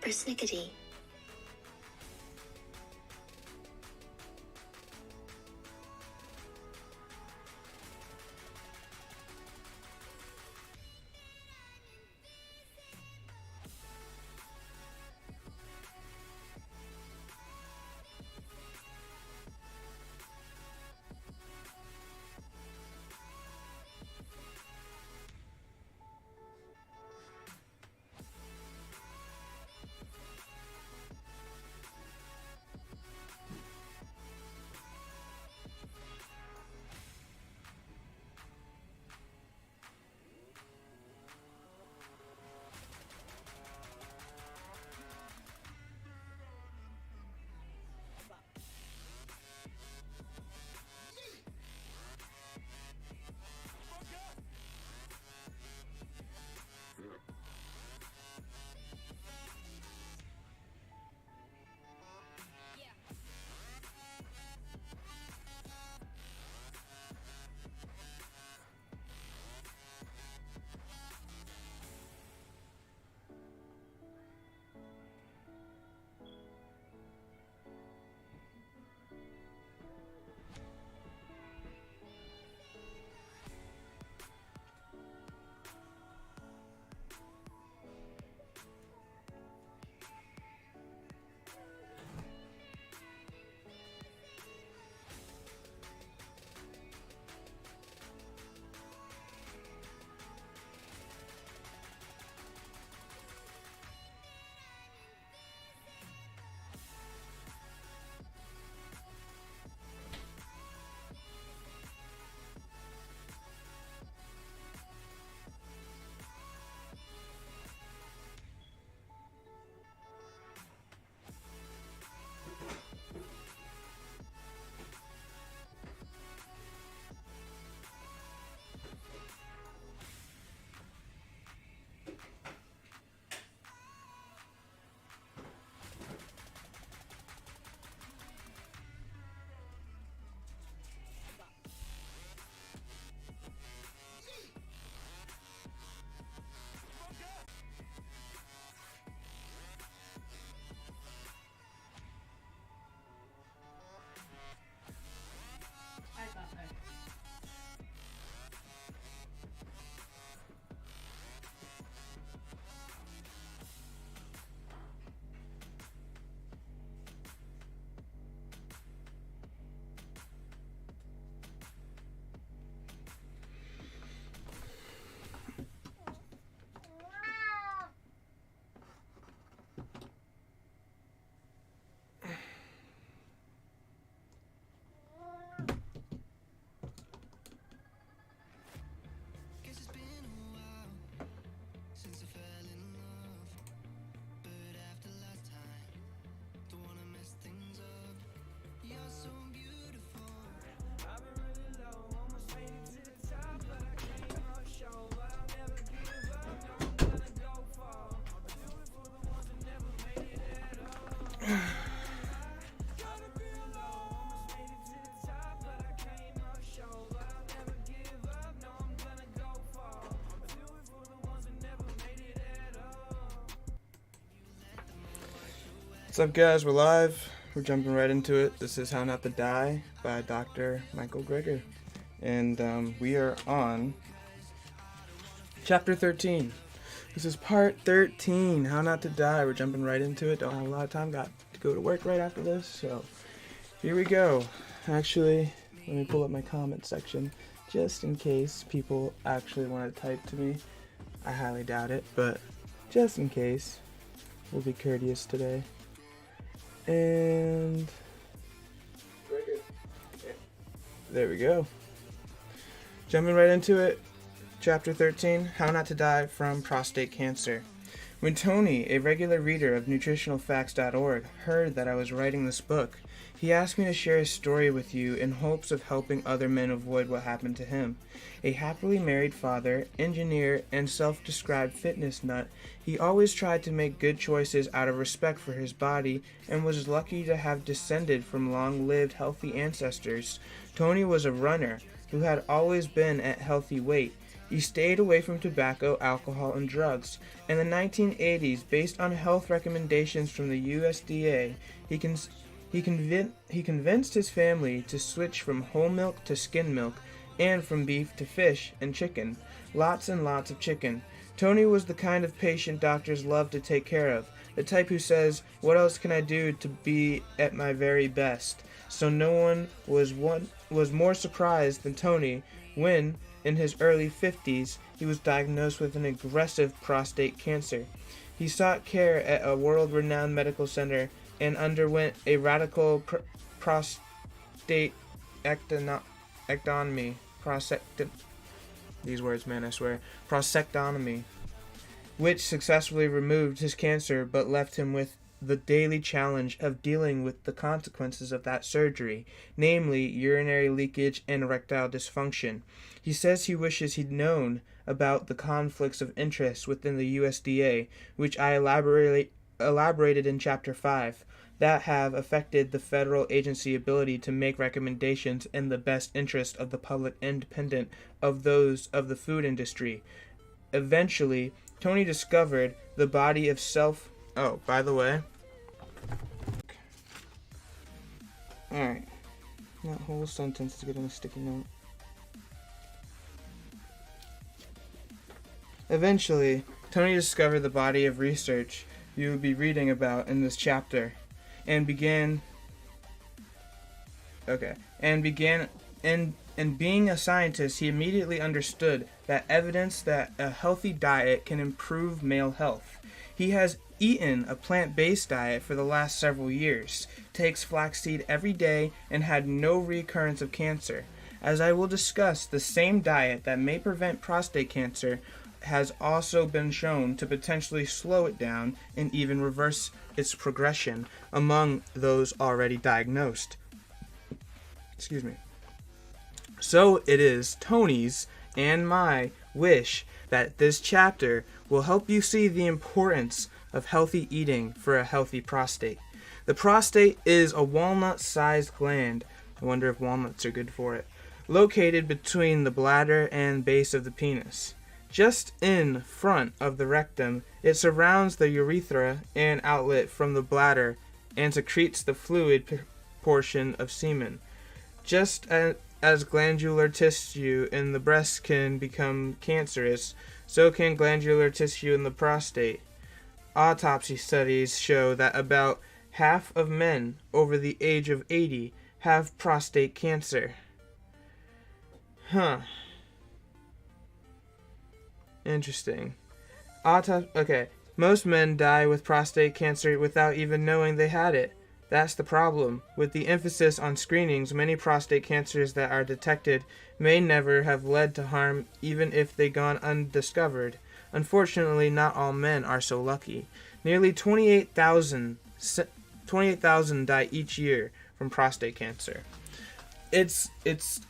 persnickety. What's up, guys? We're live. We're jumping right into it. This is How Not to Die by Dr. Michael Greger. And we are on chapter 13. This is part 13, How Not to Die. We're jumping right into it. Don't have a lot of time. Got to go to work right after this. So here we go. Actually, let me pull up my comment section just in case people actually want to type to me. I highly doubt it, but just in case, we'll be courteous today. And there we go. Jumping right into it. Chapter 13, How Not to Die from Prostate Cancer. When Tony, a regular reader of nutritionalfacts.org, heard that I was writing this book, he asked me to share his story with you in hopes of helping other men avoid what happened to him. A happily married father, engineer, and self-described fitness nut, he always tried to make good choices out of respect for his body and was lucky to have descended from long-lived healthy ancestors. Tony was a runner who had always been at healthy weight. He stayed away from tobacco, alcohol, and drugs. In the 1980s, based on health recommendations from the USDA, he convinced his family to switch from whole milk to skim milk, and from beef to fish and chicken. Lots and lots of chicken. Tony was the kind of patient doctors love to take care of, the type who says, "What else can I do to be at my very best?" So no one was more surprised than Tony when, in his early 50s, he was diagnosed with an aggressive prostate cancer. He sought care at a world-renowned medical center and underwent a radical prostatectomy. These words, man, I swear. Prostatectomy, which successfully removed his cancer but left him with the daily challenge of dealing with the consequences of that surgery, namely urinary leakage and erectile dysfunction. He says he wishes he'd known about the conflicts of interest within the USDA, which I elaborated in Chapter 5, that have affected the federal agency ability to make recommendations in the best interest of the public independent of those of the food industry. Eventually, Tony discovered the body of self... Oh, by the way... Alright. That whole sentence is getting a sticky note. Eventually, Tony discovered the body of research you will be reading about in this chapter, and being a scientist, he immediately understood that evidence that a healthy diet can improve male health. He has eaten a plant-based diet for the last several years, takes flaxseed every day, and had no recurrence of cancer. As I will discuss, the same diet that may prevent prostate cancer has also been shown to potentially slow it down and even reverse its progression among those already diagnosed. Excuse me. So it is Tony's and my wish that this chapter will help you see the importance of healthy eating for a healthy prostate. The prostate is a walnut-sized gland. I wonder if walnuts are good for it. Located between the bladder and base of the penis. Just in front of the rectum, it surrounds the urethra and outlet from the bladder and secretes the fluid portion of semen. Just as glandular tissue in the breast can become cancerous, so can glandular tissue in the prostate. Autopsy studies show that about half of men over the age of 80 have prostate cancer. Interesting. Most men die with prostate cancer without even knowing they had it. That's the problem. With the emphasis on screenings, many prostate cancers that are detected may never have led to harm even if they gone undiscovered. Unfortunately, not all men are so lucky. Nearly 28,000 die each year from prostate cancer. It's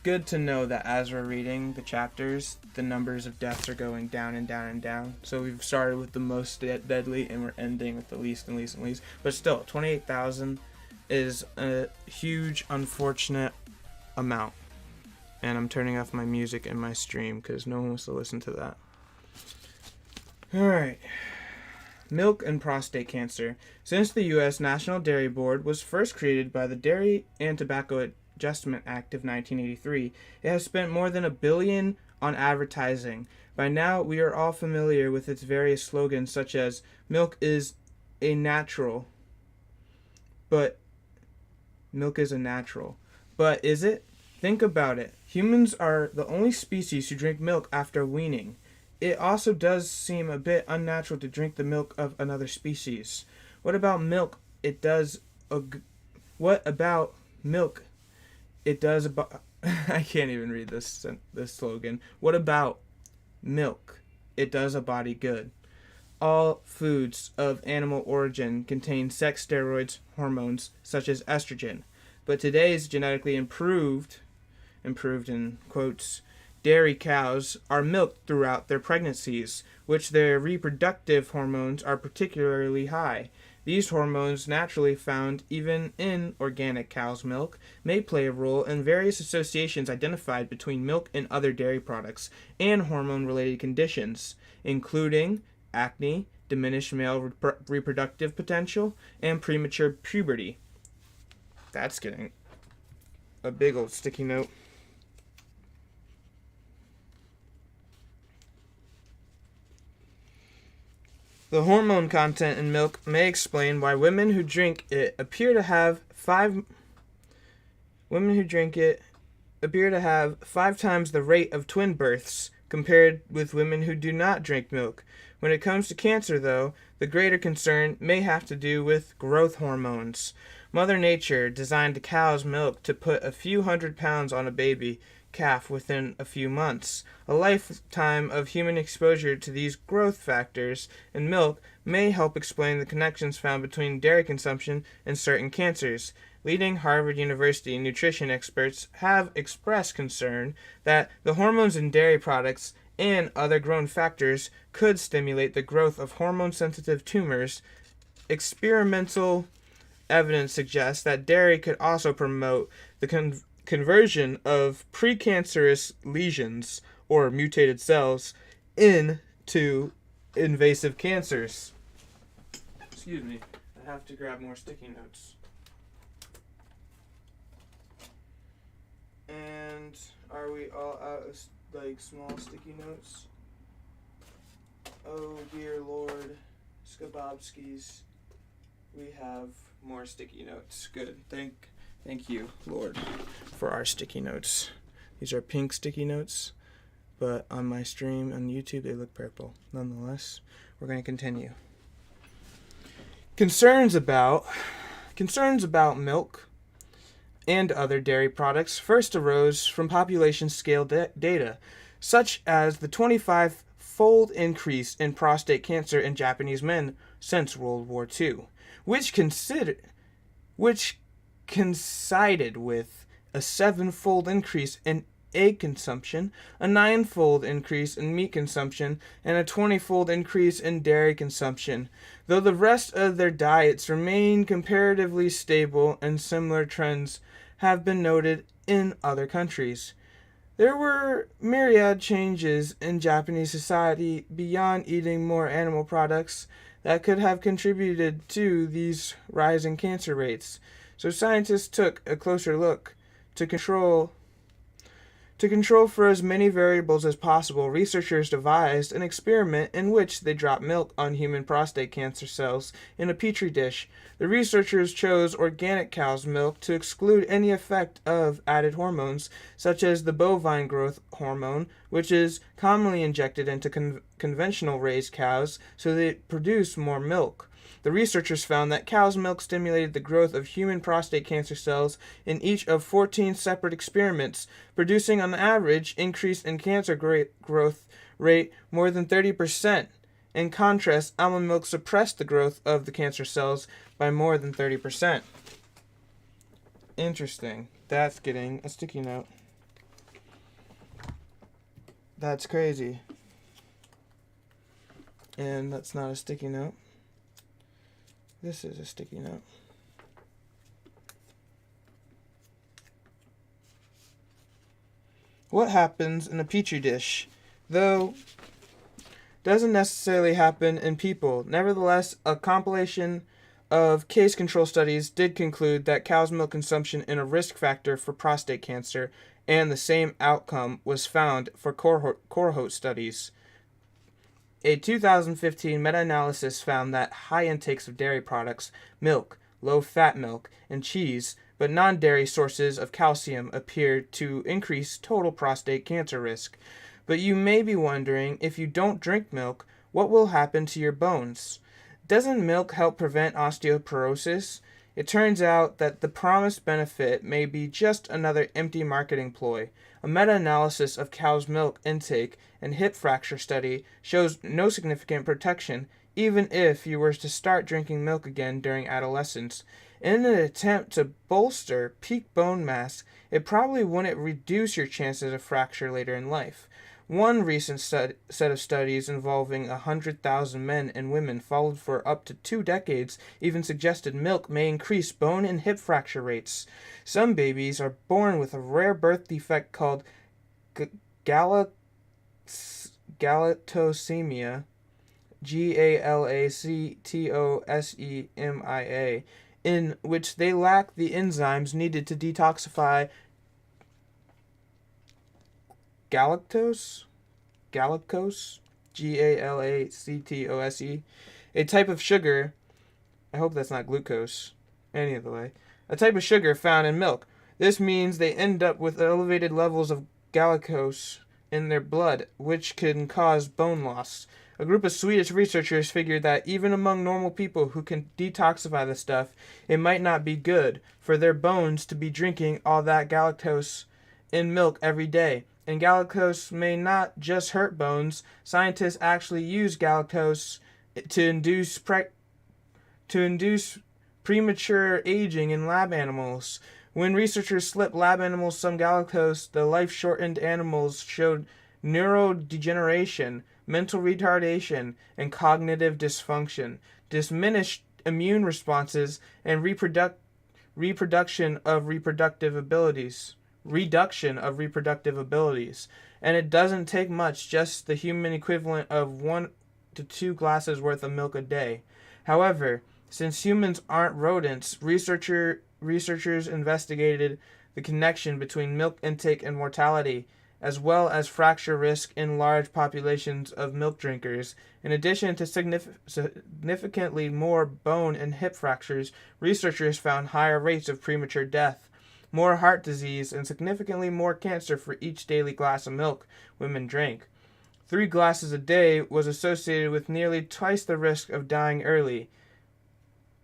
good to know that as we're reading the chapters, the numbers of deaths are going down and down and down. So we've started with the most deadly and we're ending with the least and least and least. But still, 28,000 is a huge, unfortunate amount. And I'm turning off my music in my stream because no one wants to listen to that. Alright. Milk and prostate cancer. Since the U.S. National Dairy Board was first created by the Dairy and Tobacco Adjustment Act of 1983, it has spent more than $1 billion on advertising. By now, we are all familiar with its various slogans such as, milk is a natural. But is it? Think about it. Humans are the only species who drink milk after weaning. It also does seem a bit unnatural to drink the milk of another species. What about milk? I can't even read this slogan. What about milk? It does a body good. All foods of animal origin contain sex steroids hormones such as estrogen. But today's genetically improved in quotes, dairy cows are milked throughout their pregnancies, which their reproductive hormones are particularly high. These hormones, naturally found even in organic cow's milk, may play a role in various associations identified between milk and other dairy products and hormone-related conditions, including acne, diminished male reproductive potential, and premature puberty. That's getting a big old sticky note. The hormone content in milk may explain why women who drink it appear to have five times the rate of twin births compared with women who do not drink milk. When it comes to cancer, though, the greater concern may have to do with growth hormones. Mother Nature designed the cow's milk to put a few 100 pounds on a baby calf within a few months. A lifetime of human exposure to these growth factors in milk may help explain the connections found between dairy consumption and certain cancers. Leading Harvard University nutrition experts have expressed concern that the hormones in dairy products and other growth factors could stimulate the growth of hormone-sensitive tumors. Experimental evidence suggests that dairy could also promote the conversion of precancerous lesions or mutated cells into invasive cancers. Excuse me, I have to grab more sticky notes. And are we all out of small sticky notes? Oh dear Lord, Skabobskis, we have more sticky notes. Good. Thank you, Lord, for our sticky notes. These are pink sticky notes, but on my stream on YouTube they look purple. Nonetheless, we're going to continue. Concerns about milk and other dairy products first arose from population scale data, such as the 25-fold increase in prostate cancer in Japanese men since World War II, which coincided with a 7-fold increase in egg consumption, a 9-fold increase in meat consumption, and a 20-fold increase in dairy consumption, though the rest of their diets remain comparatively stable and similar trends have been noted in other countries. There were myriad changes in Japanese society beyond eating more animal products that could have contributed to these rising cancer rates. So scientists took a closer look to control for as many variables as possible. Researchers devised an experiment in which they dropped milk on human prostate cancer cells in a petri dish. The researchers chose organic cow's milk to exclude any effect of added hormones, such as the bovine growth hormone, which is commonly injected into conventional raised cows so they produce more milk. The researchers found that cow's milk stimulated the growth of human prostate cancer cells in each of 14 separate experiments, producing on average increase in cancer growth rate more than 30%. In contrast, almond milk suppressed the growth of the cancer cells by more than 30%. Interesting. That's getting a sticky note. That's crazy. And that's not a sticky note. This is a sticky note. What happens in a petri dish, though, doesn't necessarily happen in people. Nevertheless, a compilation of case control studies did conclude that cow's milk consumption is a risk factor for prostate cancer, and the same outcome was found for cohort studies. A 2015 meta-analysis found that high intakes of dairy products, milk, low-fat milk, and cheese, but non-dairy sources of calcium appeared to increase total prostate cancer risk. But you may be wondering, if you don't drink milk, what will happen to your bones? Doesn't milk help prevent osteoporosis? It turns out that the promised benefit may be just another empty marketing ploy. A meta-analysis of cow's milk intake and hip fracture study shows no significant protection, even if you were to start drinking milk again during adolescence. In an attempt to bolster peak bone mass, it probably wouldn't reduce your chances of fracture later in life. One recent set of studies involving 100,000 men and women followed for up to 2 decades even suggested milk may increase bone and hip fracture rates. Some babies are born with a rare birth defect called galactosemia, galactosemia, in which they lack the enzymes needed to detoxify galactose, galactose, galactose, a type of sugar. I hope that's not glucose. Any other way, a type of sugar found in milk. This means they end up with elevated levels of galactose in their blood, which can cause bone loss. A group of Swedish researchers figured that even among normal people who can detoxify the stuff, it might not be good for their bones to be drinking all that galactose in milk every day. And galactose may not just hurt bones. Scientists actually use galactose to induce premature aging in lab animals. When researchers slipped lab animals some galactose, the life-shortened animals showed neurodegeneration, mental retardation, and cognitive dysfunction, diminished immune responses, and reduction of reproductive abilities. And it doesn't take much, just the human equivalent of 1 to 2 glasses worth of milk a day. However, since humans aren't rodents, researchers investigated the connection between milk intake and mortality, as well as fracture risk in large populations of milk drinkers. In addition to significantly more bone and hip fractures, researchers found higher rates of premature death, more heart disease, and significantly more cancer for each daily glass of milk women drank. 3 glasses a day was associated with nearly twice the risk of dying early.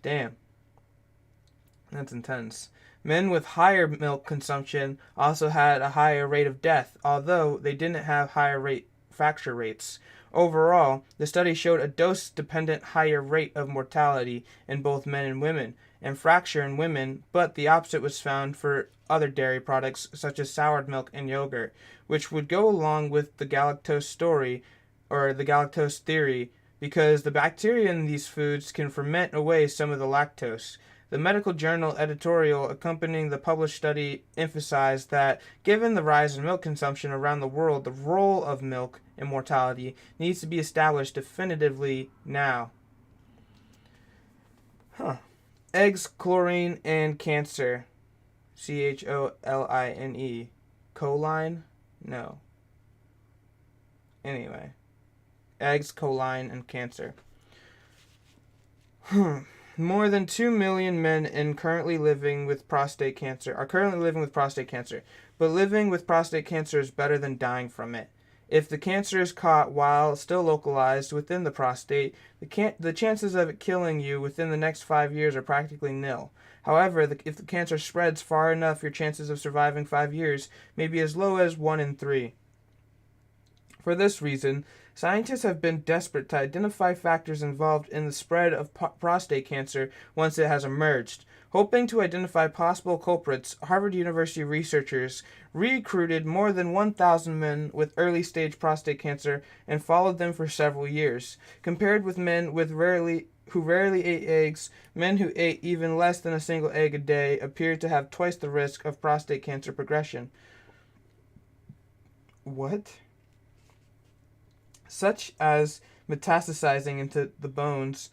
Damn. That's intense. Men with higher milk consumption also had a higher rate of death, although they didn't have higher fracture rates. Overall, the study showed a dose-dependent higher rate of mortality in both men and women, and fracture in women, but the opposite was found for other dairy products such as soured milk and yogurt, which would go along with the galactose theory, because the bacteria in these foods can ferment away some of the lactose. The medical journal editorial accompanying the published study emphasized that, given the rise in milk consumption around the world, the role of milk in mortality needs to be established definitively now. Eggs, choline, and cancer. choline. Choline? No. Anyway. Eggs, choline, and cancer. More than 2 million men are currently living with prostate cancer, but living with prostate cancer is better than dying from it. If the cancer is caught while still localized within the prostate, the chances of it killing you within the next 5 years are practically nil. However, if the cancer spreads far enough, your chances of surviving 5 years may be as low as 1 in 3. For this reason, scientists have been desperate to identify factors involved in the spread of prostate cancer once it has emerged. Hoping to identify possible culprits, Harvard University researchers recruited more than 1,000 men with early-stage prostate cancer and followed them for several years. Compared with men who rarely ate eggs, men who ate even less than a single egg a day appeared to have twice the risk of prostate cancer progression. What? Such as metastasizing into the bones.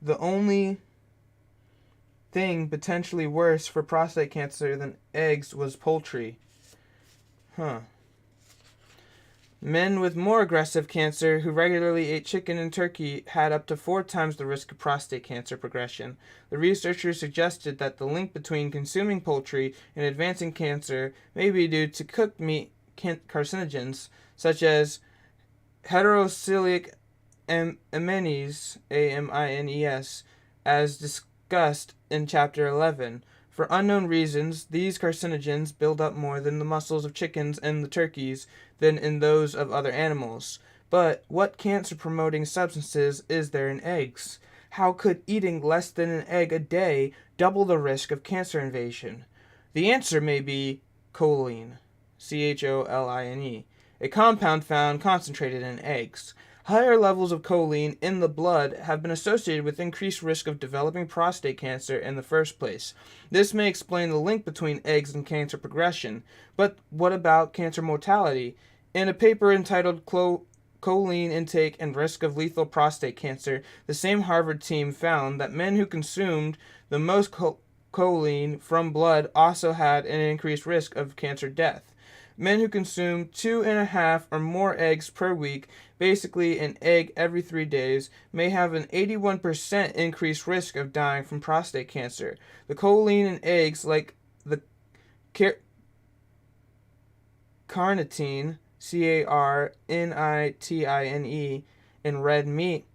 The only thing potentially worse for prostate cancer than eggs was poultry. Men with more aggressive cancer who regularly ate chicken and turkey had up to 4 times the risk of prostate cancer progression. The researchers suggested that the link between consuming poultry and advancing cancer may be due to cooked meat carcinogens such as heterocolic amines, AMINES, as discussed in Chapter 11. For unknown reasons, these carcinogens build up more in the muscles of chickens and the turkeys than in those of other animals. But what cancer-promoting substances is there in eggs? How could eating less than an egg a day double the risk of cancer invasion? The answer may be choline, choline, a compound found concentrated in eggs. Higher levels of choline in the blood have been associated with increased risk of developing prostate cancer in the first place. This may explain the link between eggs and cancer progression. But what about cancer mortality? In a paper entitled Choline Intake and Risk of Lethal Prostate Cancer, the same Harvard team found that men who consumed the most choline from blood also had an increased risk of cancer death. Men who consume 2.5 or more eggs per week, basically an egg every 3 days, may have an 81% increased risk of dying from prostate cancer. The choline in eggs, like the carnitine, carnitine, in red meat,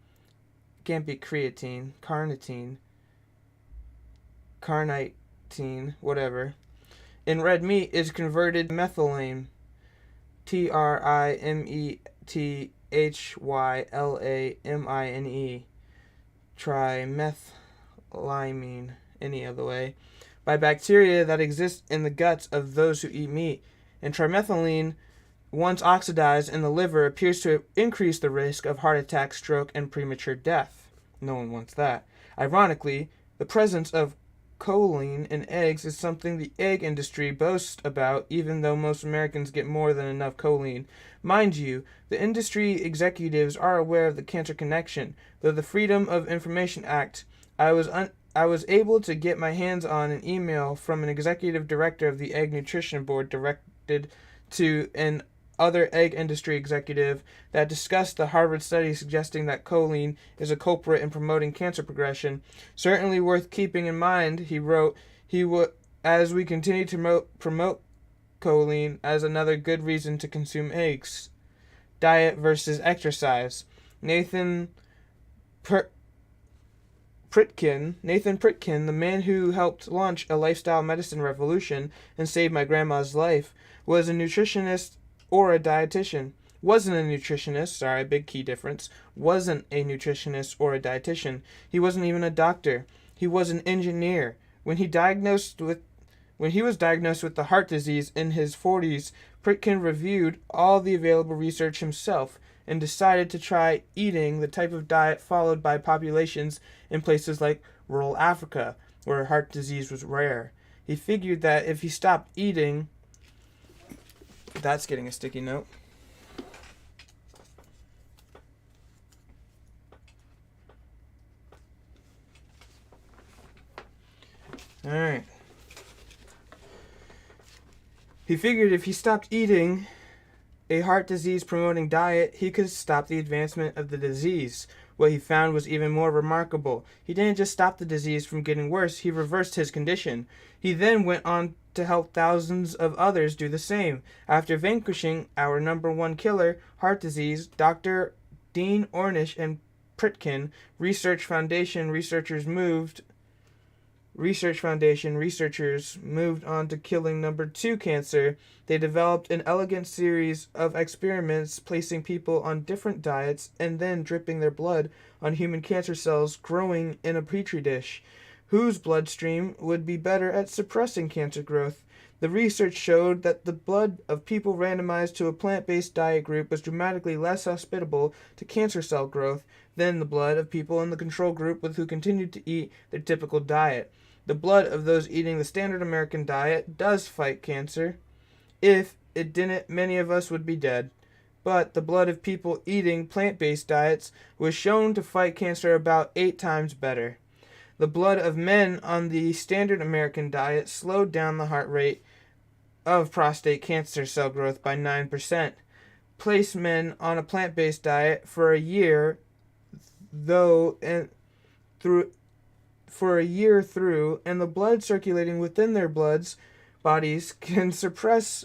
can't be creatine, carnitine, whatever, in red meat is converted to methylene, trimethylamine, trimethylamine, any other way, by bacteria that exist in the guts of those who eat meat. And trimethylene, once oxidized in the liver, appears to increase the risk of heart attack, stroke, and premature death. No one wants that. Ironically, the presence of choline in eggs is something the egg industry boasts about, even though most Americans get more than enough choline. Mind you, the industry executives are aware of the cancer connection. Though the Freedom of Information Act, I was able to get my hands on an email from an executive director of the Egg Nutrition Board directed to an other egg industry executive that discussed the Harvard study suggesting that choline is a culprit in promoting cancer progression. Certainly worth keeping in mind, he wrote, as we continue to promote choline as another good reason to consume eggs. Diet versus exercise. Nathan Pritkin, the man who helped launch a lifestyle medicine revolution and saved my grandma's life, was a nutritionist or a dietitian. Wasn't a nutritionist, big key difference. Wasn't a nutritionist or a dietitian. He wasn't even a doctor. He was an engineer. When he was diagnosed with the heart disease in his 40s, Pritkin reviewed all the available research himself and decided to try eating the type of diet followed by populations in places like rural Africa, where heart disease was rare. He figured that if he stopped eating... That's getting a sticky note. Alright. He figured if he stopped eating a heart disease promoting diet, he could stop the advancement of the disease. What he found was even more remarkable. He didn't just stop the disease from getting worse, he reversed his condition. He then went on to help thousands of others do the same. After vanquishing our number one killer, heart disease, Dr. Dean Ornish and Pritkin, Research Foundation researchers moved on to killing number 2 cancer. They developed an elegant series of experiments placing people on different diets and then dripping their blood on human cancer cells growing in a petri dish, whose bloodstream would be better at suppressing cancer growth. The research showed that the blood of people randomized to a plant-based diet group was dramatically less hospitable to cancer cell growth than the blood of people in the control group who continued to eat their typical diet. The blood of those eating the standard American diet does fight cancer. If it didn't, many of us would be dead. But the blood of people eating plant-based diets was shown to fight cancer about 8 times better. The blood of men on the standard American diet slowed down the heart rate of prostate cancer cell growth by 9%. Place men on a plant-based diet for a year through, and the blood circulating within their bodies can suppress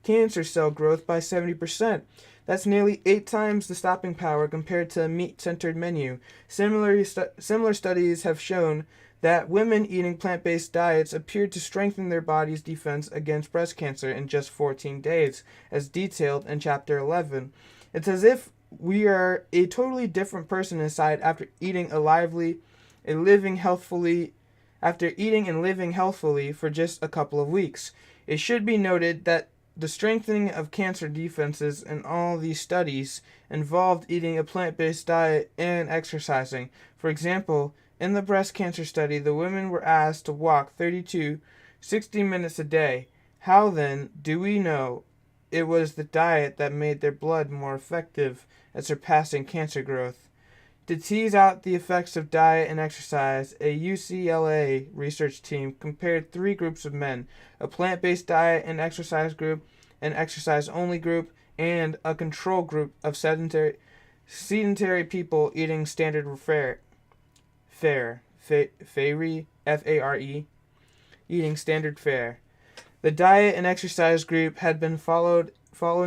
cancer cell growth by 70%. That's nearly 8 times the stopping power compared to a meat-centered menu. Similar studies have shown that women eating plant-based diets appeared to strengthen their body's defense against breast cancer in just 14 days, as detailed in Chapter 11. It's as if we are a totally different person inside after eating and living healthfully for just a couple of weeks. It should be noted that The strengthening of cancer defenses in all these studies involved eating a plant-based diet and exercising. For example, in the breast cancer study, the women were asked to walk 30 to 60 minutes a day. How then do we know it was the diet that made their blood more effective at surpassing cancer growth? To tease out the effects of diet and exercise, a UCLA research team compared three groups of men: a plant-based diet and exercise group, an exercise-only group, and a control group of sedentary people eating standard fare, F-A-R-E, eating standard fare. The diet and exercise group had been following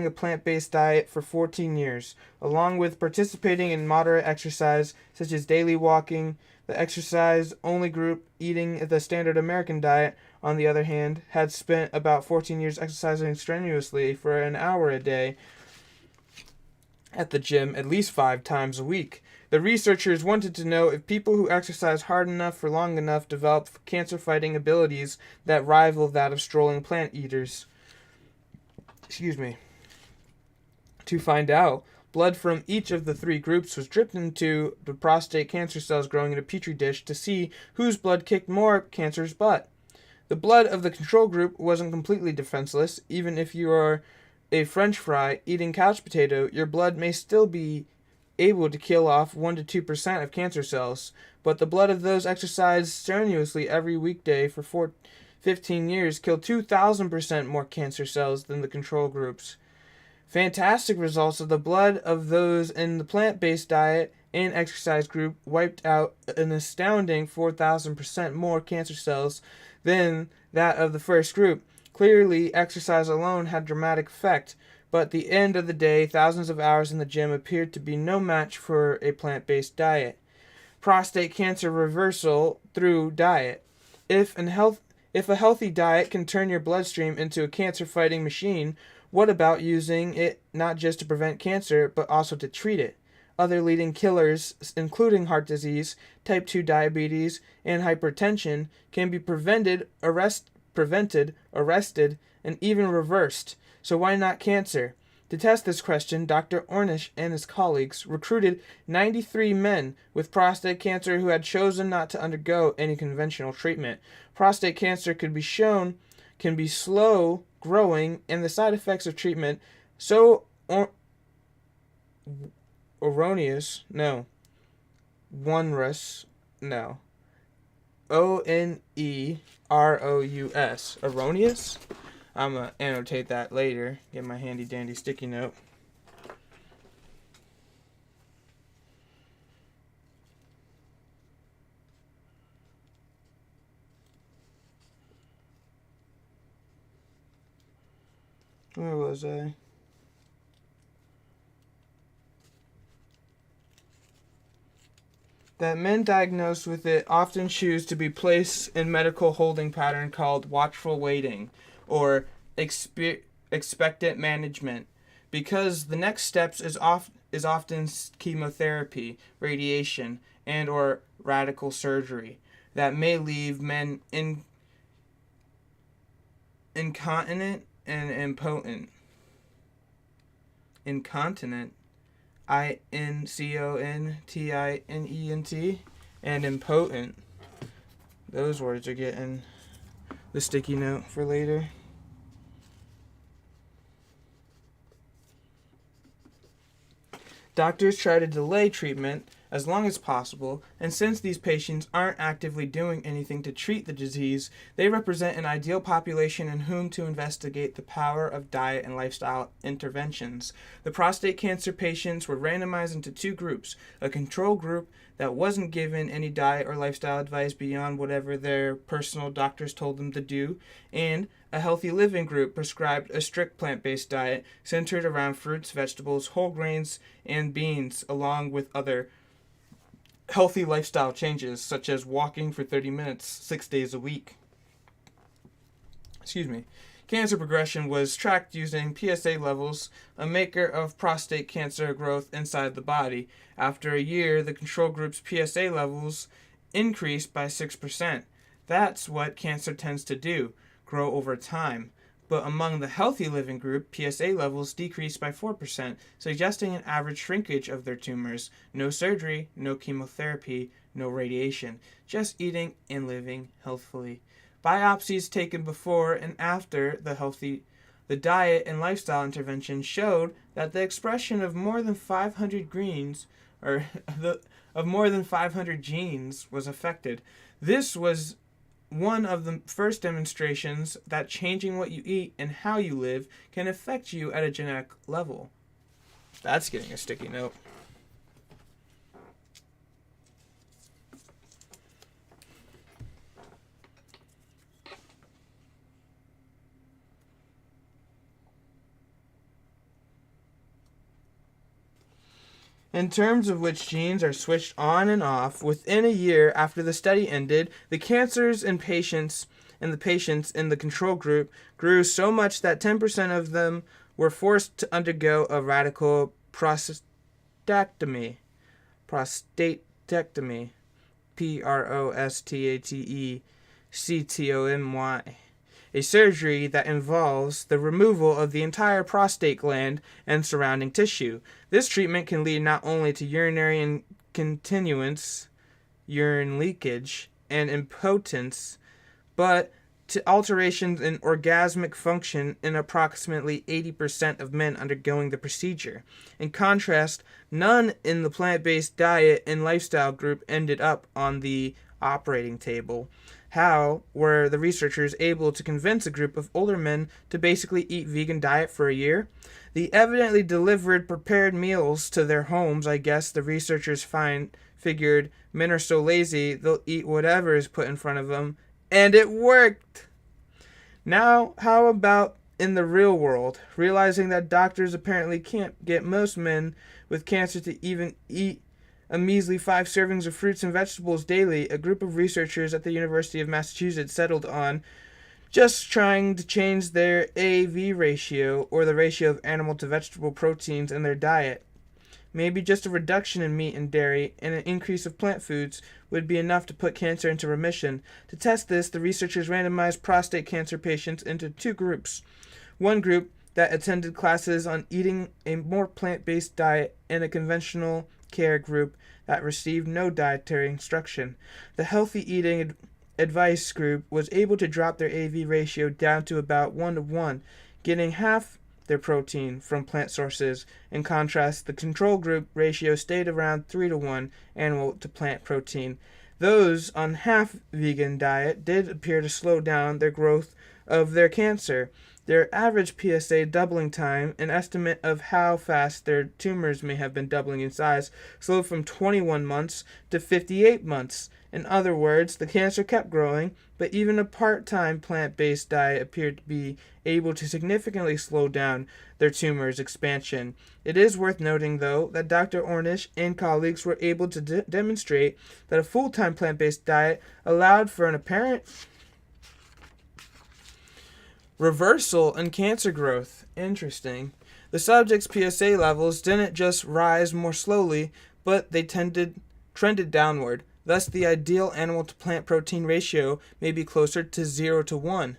a plant-based diet for 14 years, along with participating in moderate exercise such as daily walking. The exercise-only group, eating the standard American diet, on the other hand, had spent about 14 years exercising strenuously for an hour a day at the gym at least 5 times a week. The researchers wanted to know if people who exercise hard enough for long enough develop cancer-fighting abilities that rival that of strolling plant eaters. To find out, blood from each of the three groups was dripped into the prostate cancer cells growing in a petri dish to see whose blood kicked more cancer's butt. The blood of the control group wasn't completely defenseless. Even if you are a French fry eating couch potato, your blood may still be able to kill off 1 to 2% of cancer cells, but the blood of those exercised strenuously every weekday for 15 years killed 2,000% more cancer cells than the control groups. Fantastic results of the blood of those in the plant-based diet and exercise group wiped out an astounding 4,000% more cancer cells than that of the first group. Clearly, exercise alone had dramatic effect, but at the end of the day, thousands of hours in the gym appeared to be no match for a plant-based diet. Prostate cancer reversal through diet. If a healthy diet can turn your bloodstream into a cancer-fighting machine, what about using it not just to prevent cancer, but also to treat it? Other leading killers, including heart disease, type 2 diabetes, and hypertension, can be prevented, arrested, and even reversed. So why not cancer? To test this question, Dr. Ornish and his colleagues recruited 93 men with prostate cancer who had chosen not to undergo any conventional treatment. Prostate cancer can be slow growing, and the side effects of treatment so onerous, erroneous. I'm going to annotate that later. Get my handy dandy sticky note. Where was I? That men diagnosed with it often choose to be placed in medical holding pattern called watchful waiting or expectant management, because the next steps is often chemotherapy, radiation, and or radical surgery that may leave men incontinent and impotent. Incontinent, incontinent, and impotent. Those words are getting the sticky note for later. Doctors try to delay treatment as long as possible, and since these patients aren't actively doing anything to treat the disease, they represent an ideal population in whom to investigate the power of diet and lifestyle interventions. The prostate cancer patients were randomized into 2 groups: a control group that wasn't given any diet or lifestyle advice beyond whatever their personal doctors told them to do, and a healthy living group prescribed a strict plant-based diet centered around fruits, vegetables, whole grains, and beans, along with other healthy lifestyle changes, such as walking for 30 minutes 6 days a week. Cancer progression was tracked using PSA levels, a marker of prostate cancer growth inside the body. After a year, the control group's PSA levels increased by 6%. That's what cancer tends to do, grow over time. but among the healthy living group, PSA levels decreased by 4%, suggesting an average shrinkage of their tumors. No surgery, no chemotherapy, no radiation, just eating and living healthfully. Biopsies taken before and after the diet and lifestyle intervention showed that the expression of more than 500 genes was affected. This was one of the first demonstrations that changing what you eat and how you live can affect you at a genetic level. That's getting a sticky note. In terms of which genes are switched on and off, within a year after the study ended, the cancers in the patients in the control group grew so much that 10% of them were forced to undergo a radical prostatectomy. Prostatectomy. A surgery that involves the removal of the entire prostate gland and surrounding tissue. This treatment can lead not only to urinary incontinence, urine leakage, and impotence, but to alterations in orgasmic function in approximately 80% of men undergoing the procedure. In contrast, none in the plant-based diet and lifestyle group ended up on the operating table. How were the researchers able to convince a group of older men to basically eat vegan diet for a year? They evidently delivered prepared meals to their homes. I guess the researchers figured men are so lazy they'll eat whatever is put in front of them, and it worked! Now, how about in the real world? Realizing that doctors apparently can't get most men with cancer to even eat a measly 5 servings of fruits and vegetables daily, a group of researchers at the University of Massachusetts settled on just trying to change their AAV ratio, or the ratio of animal to vegetable proteins in their diet. Maybe just a reduction in meat and dairy and an increase of plant foods would be enough to put cancer into remission. To test this, the researchers randomized prostate cancer patients into 2 groups. One group that attended classes on eating a more plant-based diet, and a conventional care group that received no dietary instruction. The healthy eating advice group was able to drop their AV ratio down to about 1:1, getting half their protein from plant sources. In contrast, the control group ratio stayed around 3:1 animal to plant protein. Those on half vegan diet did appear to slow down their growth of their cancer. Their average PSA doubling time, an estimate of how fast their tumors may have been doubling in size, slowed from 21 months to 58 months. In other words, the cancer kept growing, but even a part-time plant-based diet appeared to be able to significantly slow down their tumor's expansion. It is worth noting, though, that Dr. Ornish and colleagues were able to demonstrate that a full-time plant-based diet allowed for an apparent reversal in cancer growth. Interesting. The subject's PSA levels didn't just rise more slowly, but they trended downward. Thus, the ideal animal to plant protein ratio may be closer to 0:1.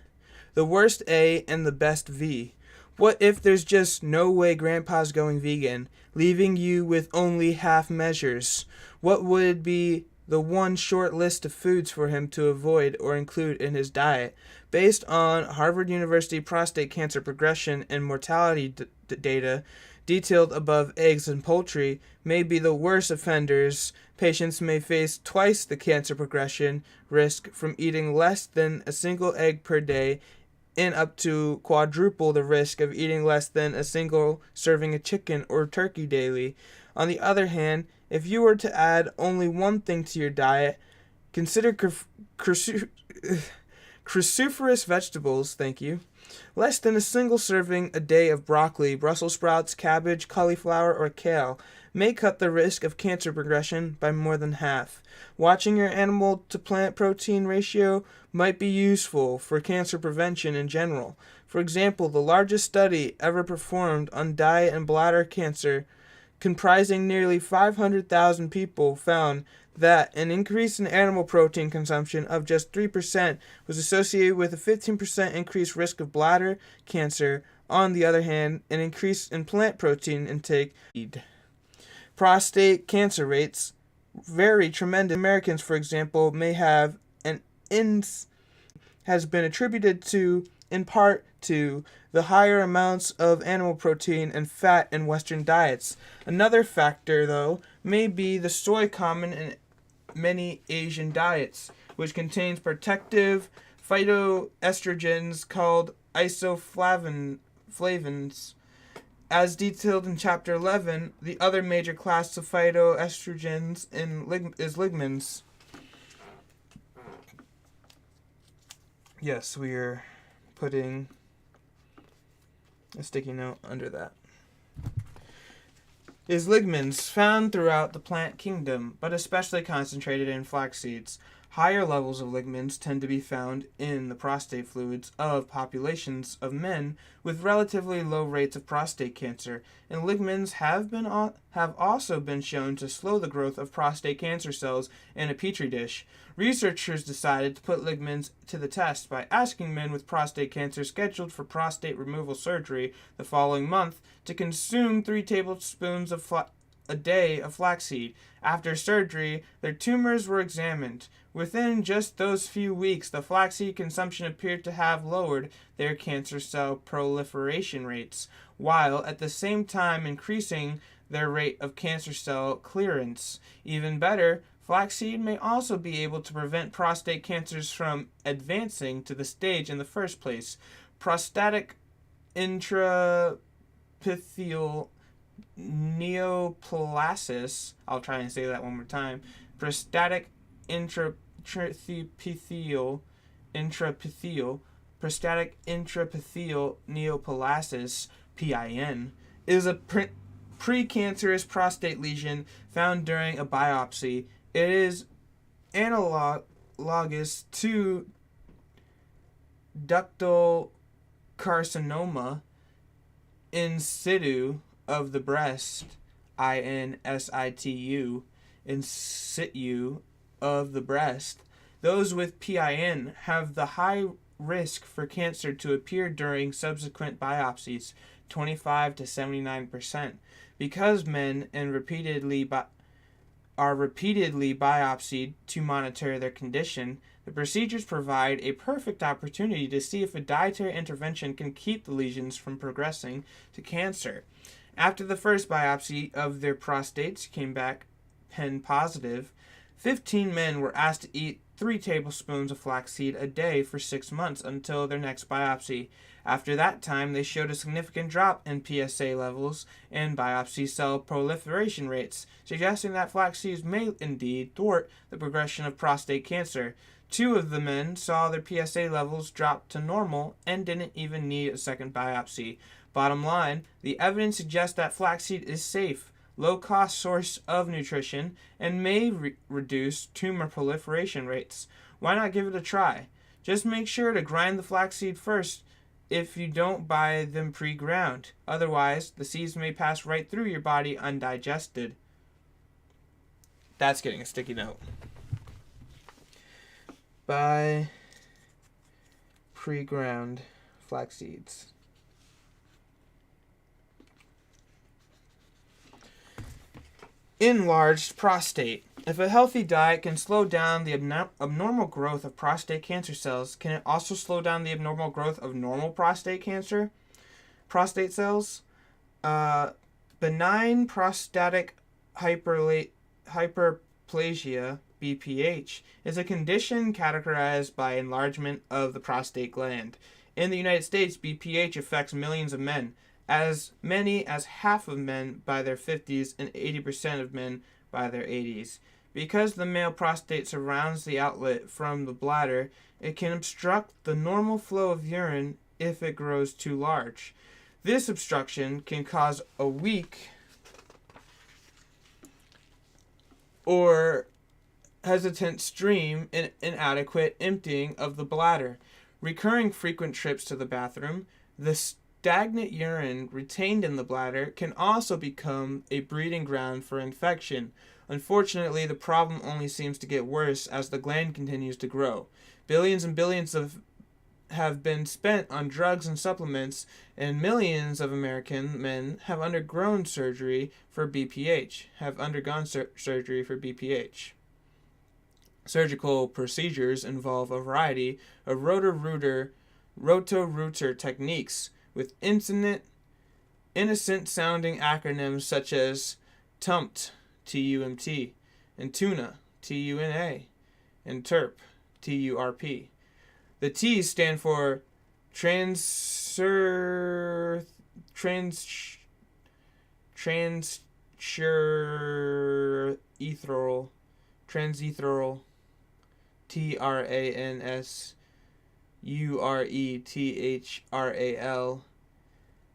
The worst A and the best V. What if there's just no way Grandpa's going vegan, leaving you with only half measures? What would be the one short list of foods for him to avoid or include in his diet? Based on Harvard University prostate cancer progression and mortality data detailed above, eggs and poultry may be the worst offenders. Patients may face twice the cancer progression risk from eating less than a single egg per day, and up to quadruple the risk of eating less than a single serving of chicken or turkey daily. On the other hand, if you were to add only one thing to your diet, consider cruciferous vegetables, less than a single serving a day of broccoli, Brussels sprouts, cabbage, cauliflower, or kale may cut the risk of cancer progression by more than half. Watching your animal to plant protein ratio might be useful for cancer prevention in general. For example, the largest study ever performed on diet and bladder cancer, comprising nearly 500,000 people, found that an increase in animal protein consumption of just 3% was associated with a 15% increased risk of bladder cancer. On the other hand, an increase in plant protein intake. Prostate cancer rates vary tremendously. Americans, for example, may have an has been attributed to, in part, to the higher amounts of animal protein and fat in Western diets. Another factor, though, may be the soy common in many Asian diets, which contains protective phytoestrogens called isoflavones. As detailed in Chapter 11, the other major class of phytoestrogens is lignans. Yes, we are putting a sticky note under that. Is lignans found throughout the plant kingdom, but especially concentrated in flax seeds. Higher levels of lignans tend to be found in the prostate fluids of populations of men with relatively low rates of prostate cancer, and lignans have also been shown to slow the growth of prostate cancer cells in a petri dish. Researchers decided to put lignans to the test by asking men with prostate cancer scheduled for prostate removal surgery the following month to consume 3 tablespoons a day of flaxseed. After surgery, their tumors were examined. Within just those few weeks, the flaxseed consumption appeared to have lowered their cancer cell proliferation rates, while at the same time increasing their rate of cancer cell clearance. Even better, flaxseed may also be able to prevent prostate cancers from advancing to the stage in the first place. Prostatic intraepithelial neoplasis, I'll try and say that one more time. Prostatic intraepithelial prostatic intraepithelial neoplasis, PIN, is a precancerous prostate lesion found during a biopsy. It is analogous to ductal carcinoma in situ of the breast, INSITU, in situ of the breast. Those with PIN have the high risk for cancer to appear during subsequent biopsies, 25 to 79%. Because men are repeatedly biopsied to monitor their condition, the procedures provide a perfect opportunity to see if a dietary intervention can keep the lesions from progressing to cancer. After the first biopsy of their prostates came back PIN positive, 15 men were asked to eat 3 tablespoons of flaxseed a day for 6 months until their next biopsy. After that time, they showed a significant drop in PSA levels and biopsy cell proliferation rates, suggesting that flax seeds may indeed thwart the progression of prostate cancer. 2 of the men saw their PSA levels drop to normal and didn't even need a second biopsy. Bottom line, the evidence suggests that flaxseed is safe, low-cost source of nutrition, and may reduce tumor proliferation rates. Why not give it a try? Just make sure to grind the flaxseed first if you don't buy them pre-ground. Otherwise, the seeds may pass right through your body undigested. That's getting a sticky note. Buy pre-ground flax seeds. Enlarged prostate. If a healthy diet can slow down the abnormal growth of prostate cancer cells, can it also slow down the abnormal growth of normal prostate cells? Benign prostatic hyperplasia, BPH, is a condition characterized by enlargement of the prostate gland. In the United States, BPH affects millions of men, as many as half of men by their 50s and 80% of men by their 80s. Because the male prostate surrounds the outlet from the bladder, it can obstruct the normal flow of urine if it grows too large. This obstruction can cause a weak or hesitant stream and inadequate emptying of the bladder. Recurring frequent trips to the bathroom, the stagnant urine retained in the bladder can also become a breeding ground for infection. Unfortunately, the problem only seems to get worse as the gland continues to grow. Billions and billions have been spent on drugs and supplements, and millions of American men have undergone surgery for BPH. Surgical procedures involve a variety of roto-rooter techniques with innocent-sounding acronyms such as TUMT, T-U-M-T, and TUNA, T-U-N-A, and TURP, T-U-R-P. The T's stand for transurethral, transurethral,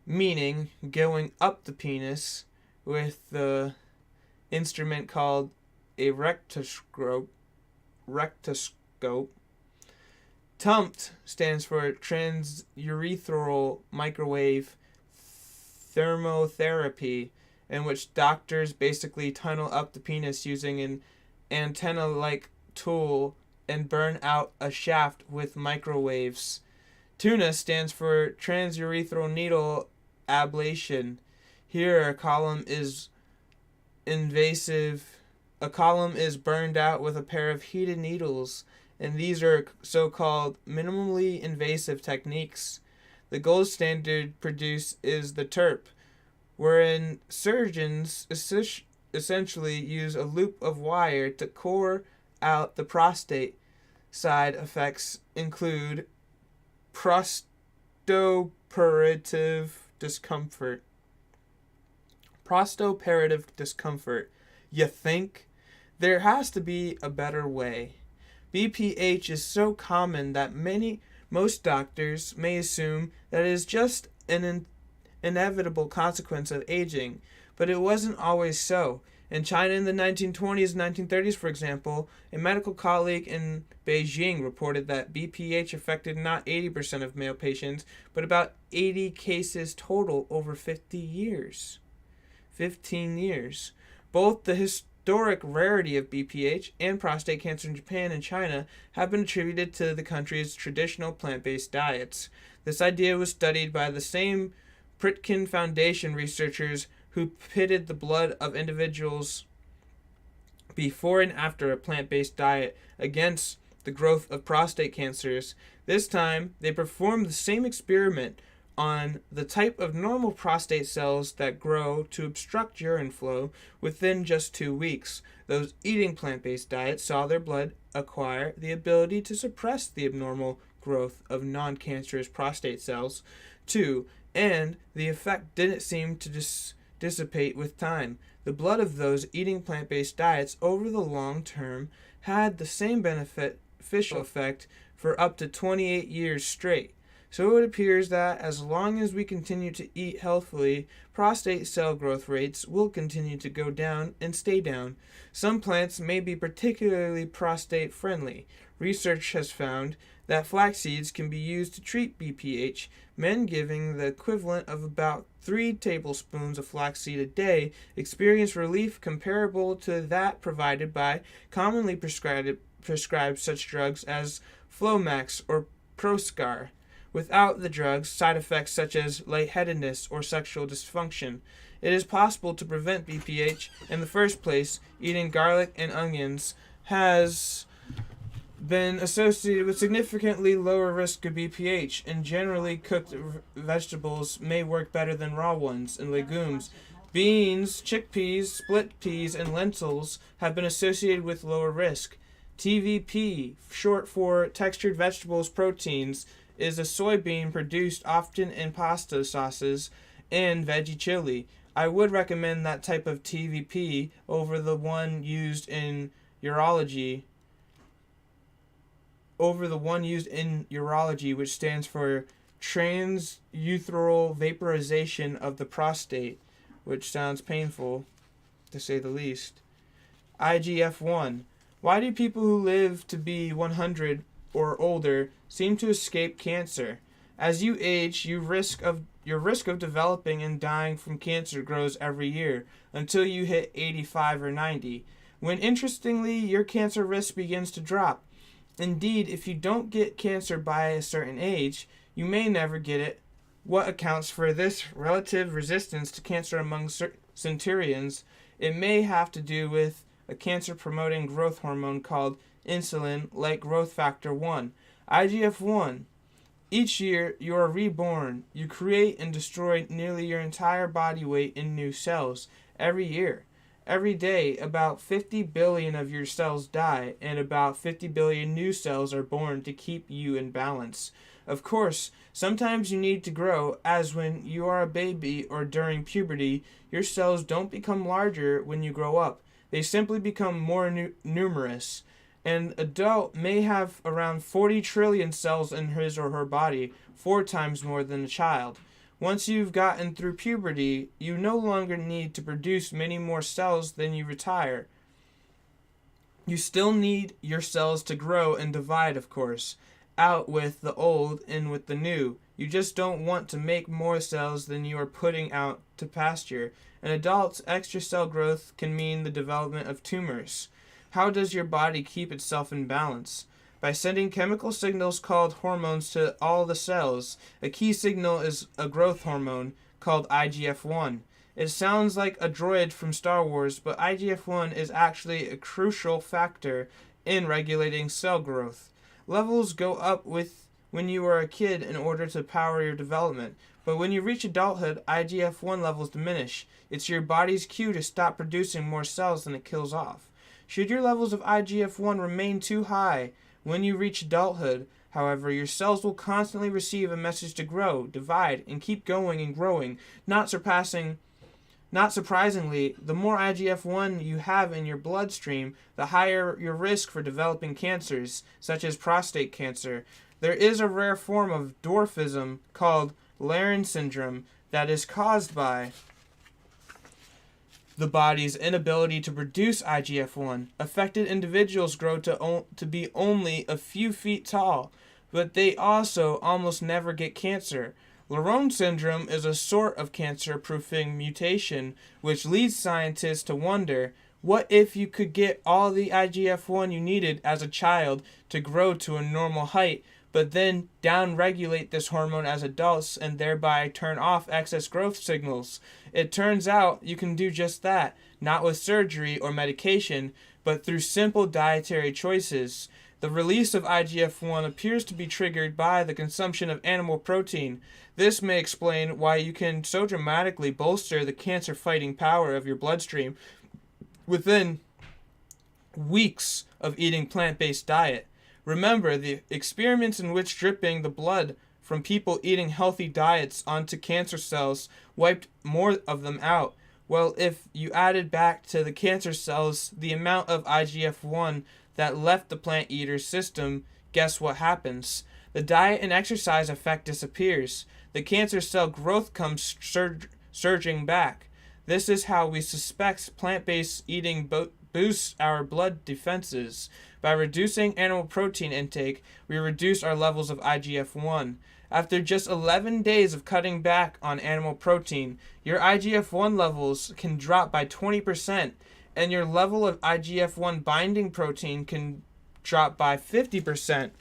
meaning going up the penis with the instrument called a rectoscope. TUMT stands for transurethral microwave thermotherapy, in which doctors basically tunnel up the penis using an antenna-like tool and burn out a shaft with microwaves. TUNA stands for transurethral needle ablation. Here, a column is burned out with a pair of heated needles, and these are so-called minimally invasive techniques. The gold standard produced is the TURP, wherein surgeons essentially use a loop of wire to core out the prostate. Side effects include postoperative discomfort. You think? There has to be a better way. BPH is so common that most doctors may assume that it is just an inevitable consequence of aging, but it wasn't always so. In China in the 1920s and 1930s, for example, a medical colleague in Beijing reported that BPH affected not 80% of male patients, but about 80 cases total over 15 years. Both the historic rarity of BPH and prostate cancer in Japan and China have been attributed to the country's traditional plant-based diets. This idea was studied by the same Pritkin Foundation researchers who pitted the blood of individuals before and after a plant-based diet against the growth of prostate cancers. This time, they performed the same experiment on the type of normal prostate cells that grow to obstruct urine flow within just 2 weeks. Those eating plant-based diets saw their blood acquire the ability to suppress the abnormal growth of non-cancerous prostate cells, too, and the effect didn't seem to dissipate with time. The blood of those eating plant-based diets over the long term had the same beneficial effect for up to 28 years straight. So it appears that as long as we continue to eat healthily, prostate cell growth rates will continue to go down and stay down. Some plants may be particularly prostate friendly. Research has found that flax seeds can be used to treat BPH. Men giving the equivalent of about 3 tablespoons of flaxseed a day experience relief comparable to that provided by commonly prescribed such drugs as Flomax or Proscar. Without the drugs, side effects such as lightheadedness or sexual dysfunction. It is possible to prevent BPH in the first place. Eating garlic and onions has been associated with significantly lower risk of BPH, and generally cooked vegetables may work better than raw ones, and legumes. Beans, chickpeas, split peas, and lentils have been associated with lower risk. TVP, short for textured vegetables proteins, is a soybean produced often in pasta sauces and veggie chili. I would recommend that type of TVP over the one used in urology, which stands for transurethral vaporization of the prostate, which sounds painful, to say the least. IGF-1. Why do people who live to be 100 or older seem to escape cancer? As you age, your risk of your risk of developing and dying from cancer grows every year until you hit 85 or 90, when interestingly your cancer risk begins to drop. Indeed, if you don't get cancer by a certain age, you may never get it. What accounts for this relative resistance to cancer among centurions? It may have to do with a cancer-promoting growth hormone called insulin, like growth factor 1, IGF-1. Each year, you are reborn. You create and destroy nearly your entire body weight in new cells every year. Every day, about 50 billion of your cells die, and about 50 billion new cells are born to keep you in balance. Of course, sometimes you need to grow, as when you are a baby or during puberty. Your cells don't become larger when you grow up. They simply become more numerous. An adult may have around 40 trillion cells in his or her body, 4 times more than a child. Once you've gotten through puberty, you no longer need to produce many more cells than you retire. You still need your cells to grow and divide, of course, out with the old and with the new. You just don't want to make more cells than you are putting out to pasture. In adults, extra cell growth can mean the development of tumors. How does your body keep itself in balance? By sending chemical signals called hormones to all the cells. A key signal is a growth hormone called IGF-1. It sounds like a droid from Star Wars, but IGF-1 is actually a crucial factor in regulating cell growth. Levels go up when you are a kid in order to power your development, but when you reach adulthood, IGF-1 levels diminish. It's your body's cue to stop producing more cells than it kills off. Should your levels of IGF-1 remain too high when you reach adulthood, however, your cells will constantly receive a message to grow, divide, and keep going and growing. Not surprisingly, the more IGF-1 you have in your bloodstream, the higher your risk for developing cancers, such as prostate cancer. There is a rare form of dwarfism called Laron syndrome that is caused by the body's inability to produce IGF-1. Affected individuals grow to be only a few feet tall, but they also almost never get cancer. Laron syndrome is a sort of cancer-proofing mutation which leads scientists to wonder, what if you could get all the IGF-1 you needed as a child to grow to a normal height, but then down-regulate this hormone as adults and thereby turn off excess growth signals? It turns out you can do just that, not with surgery or medication, but through simple dietary choices. The release of IGF-1 appears to be triggered by the consumption of animal protein. This may explain why you can so dramatically bolster the cancer-fighting power of your bloodstream within weeks of eating plant-based diet. Remember, the experiments in which dripping the blood from people eating healthy diets onto cancer cells wiped more of them out. Well, if you added back to the cancer cells the amount of IGF-1 that left the plant eater's system, guess what happens? The diet and exercise effect disappears. The cancer cell growth comes surging back. This is how we suspect plant-based eating boosts our blood defenses. By reducing animal protein intake, we reduce our levels of IGF-1. After just 11 days of cutting back on animal protein, your IGF-1 levels can drop by 20%, and your level of IGF-1 binding protein can drop by 50%.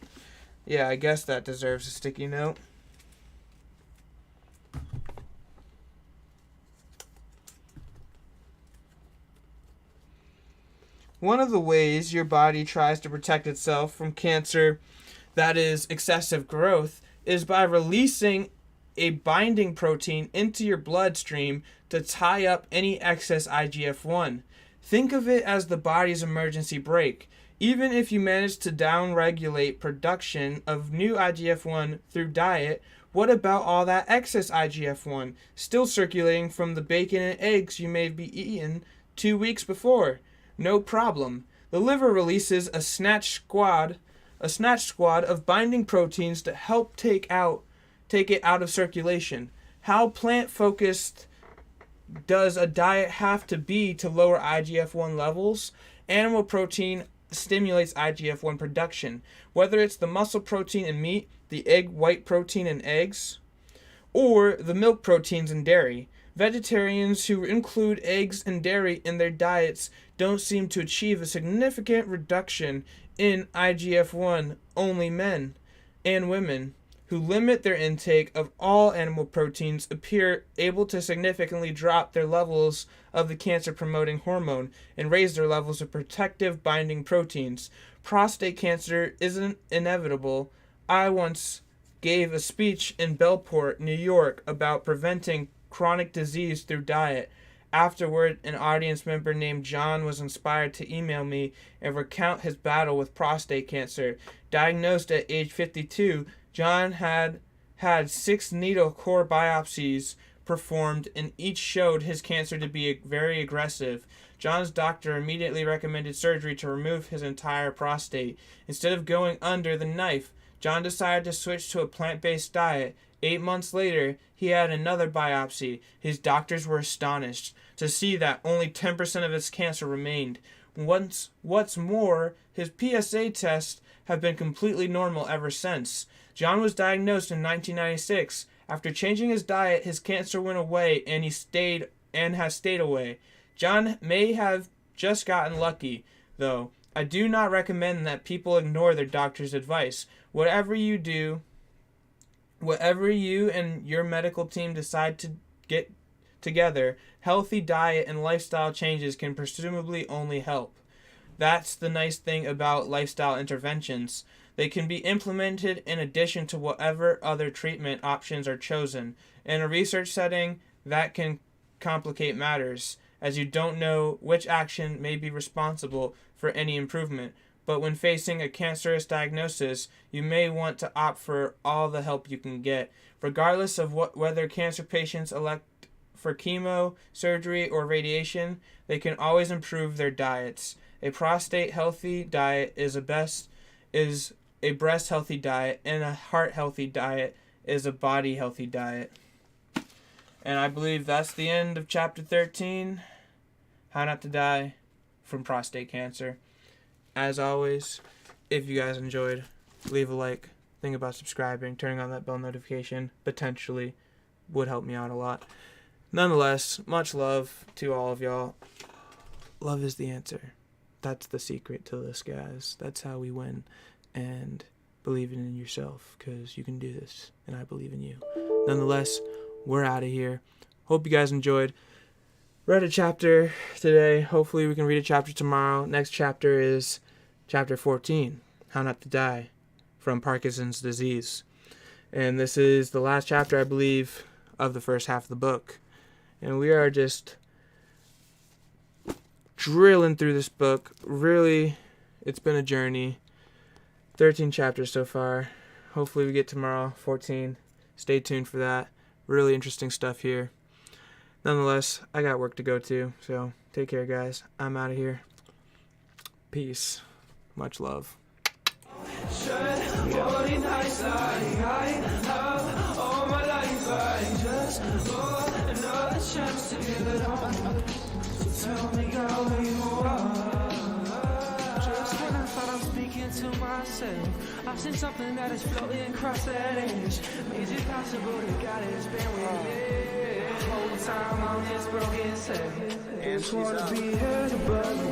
Yeah, I guess that deserves a sticky note. One of the ways your body tries to protect itself from cancer, that is excessive growth, is by releasing a binding protein into your bloodstream to tie up any excess IGF-1. Think of it as the body's emergency brake. Even if you manage to downregulate production of new IGF-1 through diet, what about all that excess IGF-1 still circulating from the bacon and eggs you may be eating 2 weeks before? No problem. The liver releases a snatch squad of binding proteins to help take it out of circulation. How plant-focused does a diet have to be to lower IGF-1 levels? Animal protein stimulates IGF-1 production, whether it's the muscle protein in meat, the egg white protein in eggs, or the milk proteins in dairy. Vegetarians who include eggs and dairy in their diets don't seem to achieve a significant reduction in IGF-1. Only men and women who limit their intake of all animal proteins appear able to significantly drop their levels of the cancer-promoting hormone and raise their levels of protective binding proteins. Prostate cancer isn't inevitable. I once gave a speech in Bellport, New York, about preventing chronic disease through diet. Afterward, an audience member named John was inspired to email me and recount his battle with prostate cancer. Diagnosed at age 52, John had 6 needle core biopsies performed, and each showed his cancer to be very aggressive. John's doctor immediately recommended surgery to remove his entire prostate. Instead of going under the knife, John decided to switch to a plant-based diet. 8 months later, he had another biopsy. His doctors were astonished to see that only 10% of his cancer remained. What's more, his PSA tests have been completely normal ever since. John was diagnosed in 1996. After changing his diet, his cancer went away, and has stayed away. John may have just gotten lucky, though. I do not recommend that people ignore their doctor's advice. Whatever you and your medical team decide to get together, healthy diet and lifestyle changes can presumably only help. That's the nice thing about lifestyle interventions. They can be implemented in addition to whatever other treatment options are chosen. In a research setting, that can complicate matters, as you don't know which action may be responsible for any improvement. But when facing a cancerous diagnosis, you may want to opt for all the help you can get. Regardless of whether cancer patients elect for chemo, surgery, or radiation, they can always improve their diets. A prostate healthy diet is a breast healthy diet, and a heart healthy diet is a body healthy diet. And I believe that's the end of chapter 13, How Not to Die from Prostate Cancer. As always, if you guys enjoyed, leave a like. Think about subscribing, turning on that bell notification, potentially would help me out a lot. Nonetheless, much love to all of y'all. Love is the answer. That's the secret to this, guys. That's how we win. And believe in yourself, because you can do this, and I believe in you. Nonetheless, we're out of here. Hope you guys enjoyed. Read a chapter today. Hopefully we can read a chapter tomorrow. Next chapter is chapter 14, How Not to Die from Parkinson's Disease. And this is the last chapter, I believe, of the first half of the book. And we are just drilling through this book. Really, it's been a journey. 13 chapters so far. Hopefully we get tomorrow, 14. Stay tuned for that. Really interesting stuff here. Nonetheless, I got work to go to, so take care, guys. I'm out of here. Peace. Much love. To myself, I've seen something that is floating across that edge. Is it possible that God has been with me? Whole time on this broken set. Just wanna be heard above